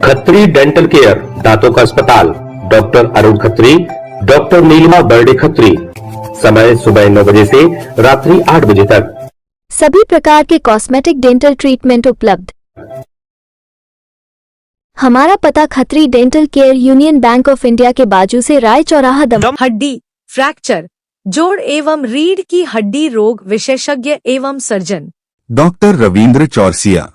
Khatri dental care, दांतों का अस्पताल, डॉक्टर अरुण खत्री, डॉक्टर नीलिमा बर्डे खत्री। समय सुबह 9 बजे से रात्रि 8 बजे तक। सभी प्रकार के कॉस्मेटिक डेंटल ट्रीटमेंट उपलब्ध। हमारा पता Khatri dental care, union bank of India के बाजू से, राय चौराहा, दम। हड्डी फ्रैक्चर, जोड़ एवं रीढ़ की हड्डी रोग विशेषज्ञ एवं सर्जन डॉक्टर रविंद्र चौरसिया।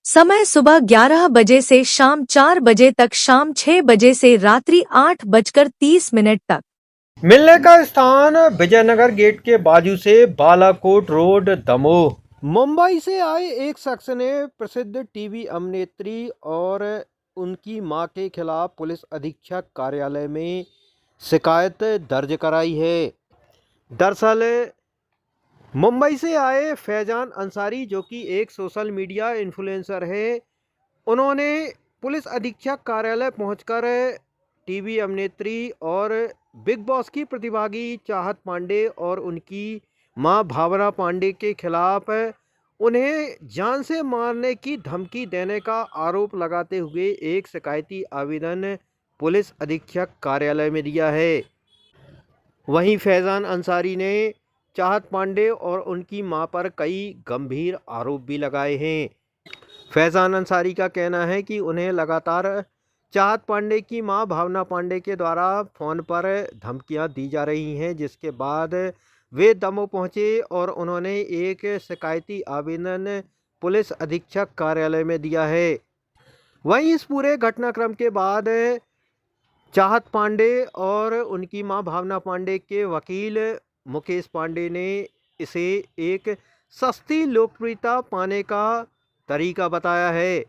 समय सुबह 11 बजे से शाम 4 बजे तक, शाम 6 बजे से रात्रि 8:30 तक। मिलने का स्थान विजयनगर गेट के बाजू से, बालाकोट रोड, दमोह। मुंबई से आए एक शख्स ने प्रसिद्ध टीवी अभिनेत्री और उनकी मां के खिलाफ पुलिस अधीक्षक कार्यालय में शिकायत दर्ज कराई है। दरअसल मुंबई से आए फैजान अंसारी, जो कि एक सोशल मीडिया इन्फ्लुएंसर है, उन्होंने पुलिस अधीक्षक कार्यालय पहुंचकर टीवी अभिनेत्री और बिग बॉस की प्रतिभागी चाहत पांडे और उनकी मां भावना पांडे के खिलाफ उन्हें जान से मारने की धमकी देने का आरोप लगाते हुए एक शिकायती आवेदन पुलिस अधीक्षक कार्यालय में दिया है। वहीं फैजान अंसारी ने चाहत पांडे और उनकी मां पर कई गंभीर आरोप भी लगाए हैं। फैजान अंसारी का कहना है कि उन्हें लगातार चाहत पांडे की मां भावना पांडे के द्वारा फ़ोन पर धमकियां दी जा रही हैं, जिसके बाद वे दमोह पहुंचे और उन्होंने एक शिकायती आवेदन पुलिस अधीक्षक कार्यालय में दिया है। वहीं इस पूरे घटनाक्रम के बाद चाहत पांडे और उनकी मां भावना पांडे के वकील मुकेश पांडे ने इसे एक सस्ती लोकप्रियता पाने का तरीका बताया है।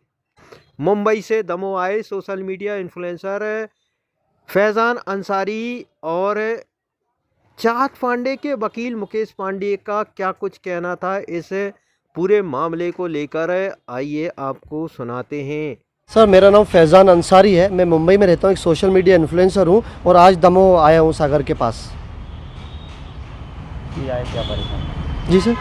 मुंबई से दमोह आए social media influencer Faizan Ansari और चाहत पांडे के वकील मुकेश पांडे का क्या कुछ कहना था इस पूरे मामले को लेकर, आइए आपको सुनाते हैं। सर, मेरा नाम फैजान अंसारी है। मैं मुंबई में रहता हूँ, एक सोशल मीडिया इन्फ्लुएंसर हूँ और आज दमोह आया हूँ सागर के पास। आए क्या परेशान? जी सर,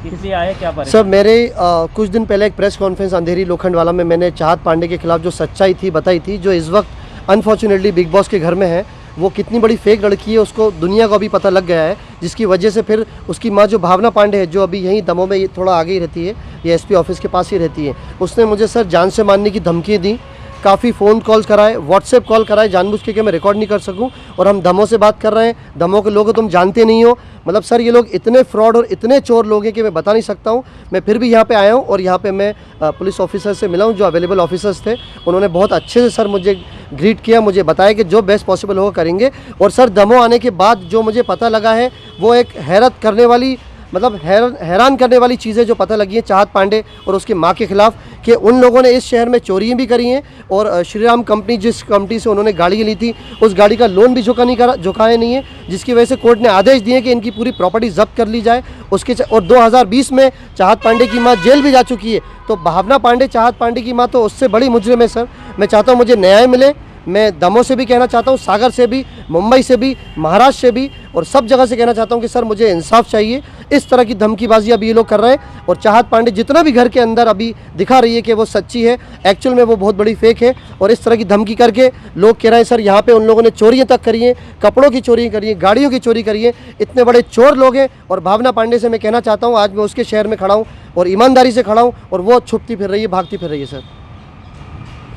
किस आए क्या परेशान? सर मेरे कुछ दिन पहले एक प्रेस कॉन्फ्रेंस अंधेरी लोखंडवाला में मैंने चाहत पांडे के खिलाफ जो सच्चाई थी बताई थी, जो इस वक्त अनफॉर्चुनेटली बिग बॉस के घर में है। वो कितनी बड़ी फेक लड़की है उसको दुनिया को अभी पता लग गया है, जिसकी वजह से फिर उसकी माँ जो भावना पांडे है, जो अभी यहीं दमोह में थोड़ा आगे ही रहती है, ये एसपी ऑफिस के पास ही रहती है, उसने मुझे सर जान से मारने की धमकी दी। काफ़ी फ़ोन कॉल्स कराए, व्हाट्सएप कॉल कराए, जानबूझ के कि मैं रिकॉर्ड नहीं कर सकूं। और हम दमोह से बात कर रहे हैं, दमोह के लोग हो तुम जानते नहीं हो। मतलब सर ये लोग इतने फ्रॉड और इतने चोर लोग हैं कि मैं बता नहीं सकता हूं। मैं फिर भी यहाँ पे आया हूं और यहाँ पे मैं पुलिस ऑफिसर से मिला हूं, जो अवेलेबल ऑफिसर्स थे। उन्होंने बहुत अच्छे से सर मुझे ग्रीट किया, मुझे बताया कि जो बेस्ट पॉसिबल होगा करेंगे। और सर दमोह आने के बाद जो मुझे पता लगा है वो एक हैरत करने वाली, मतलब हैरान करने वाली चीज़ें जो पता लगी हैं चाहत पांडे और उसकी मां के खिलाफ, कि उन लोगों ने इस शहर में चोरियां भी करी हैं और श्रीराम कंपनी, जिस कंपनी से उन्होंने गाड़ी ली थी, उस गाड़ी का लोन भी झुकाया नहीं है, जिसकी वजह से कोर्ट ने आदेश दिए कि इनकी पूरी प्रॉपर्टी जब्त कर ली जाए। और 2020 में चाहत पांडे की माँ जेल भी जा चुकी है। तो भावना पांडे, चाहत पांडे की माँ तो उससे बड़ी मुजरिम है। सर मैं चाहता हूँ मुझे न्याय मिले। मैं दमोह से भी कहना चाहता हूँ, सागर से भी, मुंबई से भी, महाराष्ट्र से भी और सब जगह से कहना चाहता हूँ कि सर मुझे इंसाफ चाहिए। इस तरह की धमकीबाजी अभी ये लोग कर रहे हैं और चाहत पांडे जितना भी घर के अंदर अभी दिखा रही है कि वो सच्ची है, एक्चुअल में वो बहुत बड़ी फेक है। और इस तरह की धमकी करके लोग कह रहे हैं सर यहाँ पे उन लोगों ने चोरियाँ तक करी हैं, कपड़ों की चोरी करी है, गाड़ियों की चोरी करी है। इतने बड़े चोर लोग हैं। और भावना पांडे से मैं कहना चाहता हूँ, आज मैं उसके शहर में खड़ा हूँ और ईमानदारी से खड़ा हूँ और वो छुपती फिर रही है, भागती फिर रही है। सर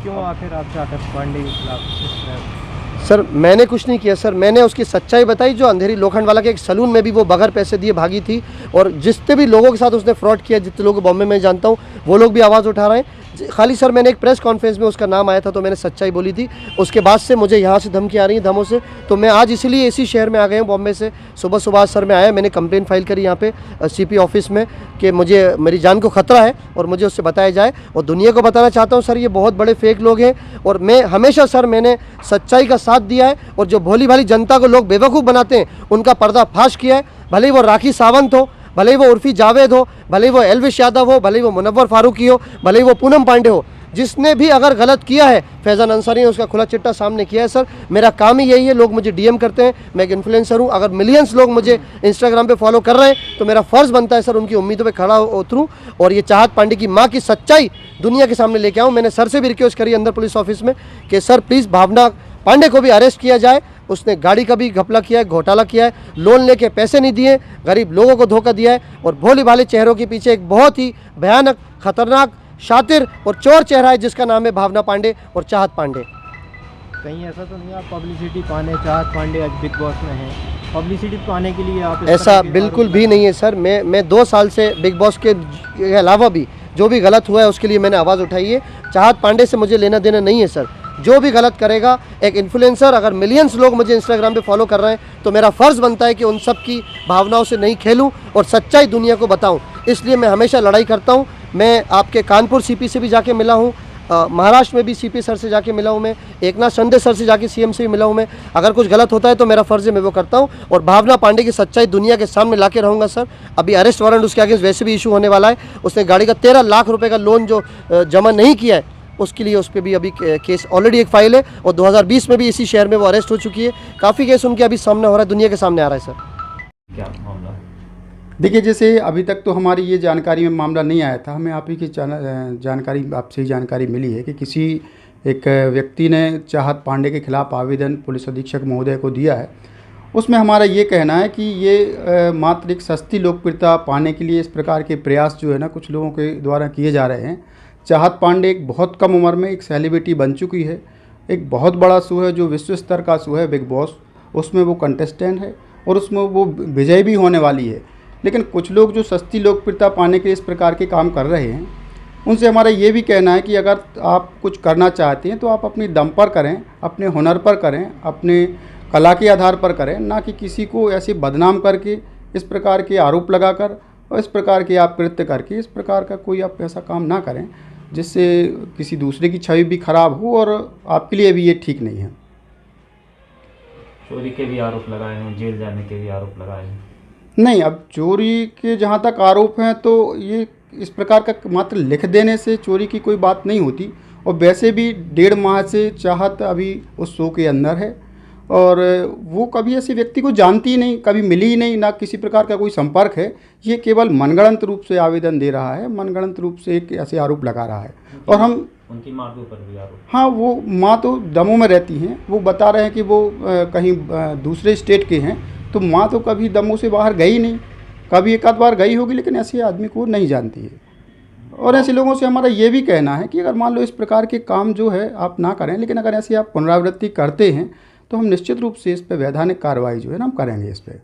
क्यों आखिर आप चाहत पांडे के खिलाफ? सर मैंने कुछ नहीं किया सर, मैंने उसकी सच्चाई बताई। जो अंधेरी लोखंडवाला के एक सलून में भी वो बगैर पैसे दिए भागी थी और जितने भी लोगों के साथ उसने फ्रॉड किया, जितने लोग बॉम्बे में जानता हूँ, वो लोग भी आवाज़ उठा रहे हैं। खाली सर मैंने एक प्रेस कॉन्फ्रेंस में उसका नाम आया था तो मैंने सच्चाई बोली थी। उसके बाद से मुझे यहाँ से धमकी आ रही है दमोह से। तो मैं आज इसीलिए इसी शहर में आ गया हूँ बॉम्बे से। सुबह सुबह सर मैं आया, मैंने कंप्लेंट फाइल करी यहाँ पे सीपी ऑफिस में कि मुझे मेरी जान को खतरा है और मुझे उससे बताया जाए। और दुनिया को बताना चाहता हूँ सर ये बहुत बड़े फेक लोग हैं और मैं हमेशा सर मैंने सच्चाई का साथ दिया है। और जो भोली भाली जनता को लोग बेवकूफ़ बनाते हैं उनका पर्दाफाश किया है। भले ही वो राखी सावंत हो, भले ही वो उर्फी जावेद हो, भले ही वो एलविश यादव हो, भले ही वो मुनव्वर फारूकी हो, भले ही वो पूनम पांडे हो, जिसने भी अगर गलत किया है, फैज़ान अंसारी ने उसका खुला चिट्ठा सामने किया है सर। मेरा काम ही यही है, लोग मुझे डीएम करते हैं, मैं एक इन्फ्लुएंसर हूँ। अगर मिलियंस लोग मुझे इंस्टाग्राम पे फॉलो कर रहे हैं तो मेरा फ़र्ज़ बनता है सर उनकी उम्मीदों पे खड़ा उतरूँ और ये चाहत पांडे की माँ की सच्चाई दुनिया के सामने लेके आऊँ। मैंने सर से भी रिक्वेस्ट करी अंदर पुलिस ऑफिस में कि सर प्लीज़ भावना पांडे को भी अरेस्ट किया जाए। उसने गाड़ी का भी घपला किया है, घोटाला किया है, लोन लेके पैसे नहीं दिए, गरीब लोगों को धोखा दिया है और भोले भाले चेहरों के पीछे एक बहुत ही भयानक, खतरनाक, शातिर और चोर चेहरा है जिसका नाम है भावना पांडे और चाहत पांडे। कहीं ऐसा तो नहीं आप पब्लिसिटी पाने चाहत पांडे आज बिग बॉस में हैं, पब्लिसिटी पाने के लिए आप ऐसा बिल्कुल भी नहीं है सर। मैं 2 साल से बिग बॉस के अलावा भी जो भी गलत हुआ है उसके लिए मैंने आवाज़ उठाई है। चाहत पांडे से मुझे लेना देना नहीं है सर। जो भी गलत करेगा, एक इन्फ्लुएंसर, अगर मिलियंस लोग मुझे इंस्टाग्राम पे फॉलो कर रहे हैं तो मेरा फ़र्ज़ बनता है कि उन सब की भावनाओं से नहीं खेलूं और सच्चाई दुनिया को बताऊं। इसलिए मैं हमेशा लड़ाई करता हूं। मैं आपके कानपुर सीपी से भी जाके मिला हूं, महाराष्ट्र में भी सीपी सर से जाके मिला हूं, मैं एकनाथ शिंदे सर से जाके सीएम से भी मिला हूं। मैं अगर कुछ गलत होता है तो मेरा फ़र्ज़ है, मैं वो करता हूं और भावना पांडे की सच्चाई दुनिया के सामने ला के रहूँगा सर। अभी अरेस्ट वारंट उसके आगे वैसे भी इशू होने वाला है। उसने गाड़ी का 13 लाख रुपये का लोन जो जमा नहीं किया है उसके लिए उस पर भी अभी केस ऑलरेडी एक फाइल है और 2020 में भी इसी शहर में वो अरेस्ट हो चुकी है। काफ़ी केस उनके अभी सामने हो रहा है, दुनिया के सामने आ रहा है सर। क्या मामला? देखिए, जैसे अभी तक तो हमारी ये जानकारी में मामला नहीं आया था। हमें आप ही की जानकारी, आपसे ही जानकारी मिली है कि किसी एक व्यक्ति ने चाहत पांडे के खिलाफ आवेदन पुलिस अधीक्षक महोदय को दिया है। उसमें हमारा ये कहना है कि ये मात्र एक सस्ती लोकप्रियता पाने के लिए इस प्रकार के प्रयास जो है ना कुछ लोगों के द्वारा किए जा रहे हैं। चाहत पांडे एक बहुत कम उम्र में एक सेलिब्रिटी बन चुकी है। एक बहुत बड़ा शो है जो विश्व स्तर का शो है बिग बॉस, उसमें वो कंटेस्टेंट है और उसमें वो विजयी भी होने वाली है। लेकिन कुछ लोग जो सस्ती लोकप्रियता पाने के इस प्रकार के काम कर रहे हैं, उनसे हमारा ये भी कहना है कि अगर आप कुछ करना चाहते हैं तो आप अपनी दम पर करें, अपने हुनर पर करें, अपने कला के आधार पर करें, ना कि किसी को ऐसे बदनाम करके इस प्रकार के आरोप लगाकर और इस प्रकार के आप कृत्य करके इस प्रकार का कोई आप ऐसा काम ना करें जिससे किसी दूसरे की छवि भी खराब हो और आपके लिए भी ये ठीक नहीं है। चोरी के भी आरोप लगाए हैं, जेल जाने के भी आरोप लगाए हैं। नहीं, अब चोरी के जहाँ तक आरोप हैं तो ये इस प्रकार का मात्र लिख देने से चोरी की कोई बात नहीं होती। और वैसे भी 1.5 माह से चाहत अभी उस शो के अंदर है और वो कभी ऐसे व्यक्ति को जानती ही नहीं, कभी मिली ही नहीं, ना किसी प्रकार का कोई संपर्क है। ये केवल मनगढ़ंत रूप से आवेदन दे रहा है, मनगढ़ंत रूप से एक ऐसे आरोप लगा रहा है। और हम उनकी माँ के ऊपर भी आरोप? हाँ, वो माँ तो दमों में रहती हैं। वो बता रहे हैं कि वो कहीं दूसरे स्टेट के हैं, तो माँ तो कभी दमों से बाहर गई नहीं, कभी एक आध बार गई होगी, लेकिन ऐसे आदमी को नहीं जानती है। और ऐसे लोगों से हमारा ये भी कहना है कि अगर मान लो इस प्रकार के काम जो है आप ना करें, लेकिन अगर ऐसी आप पुनरावृत्ति करते हैं तो हम निश्चित रूप से इस पर वैधानिक कार्रवाई जो है ना हम करेंगे इस पर।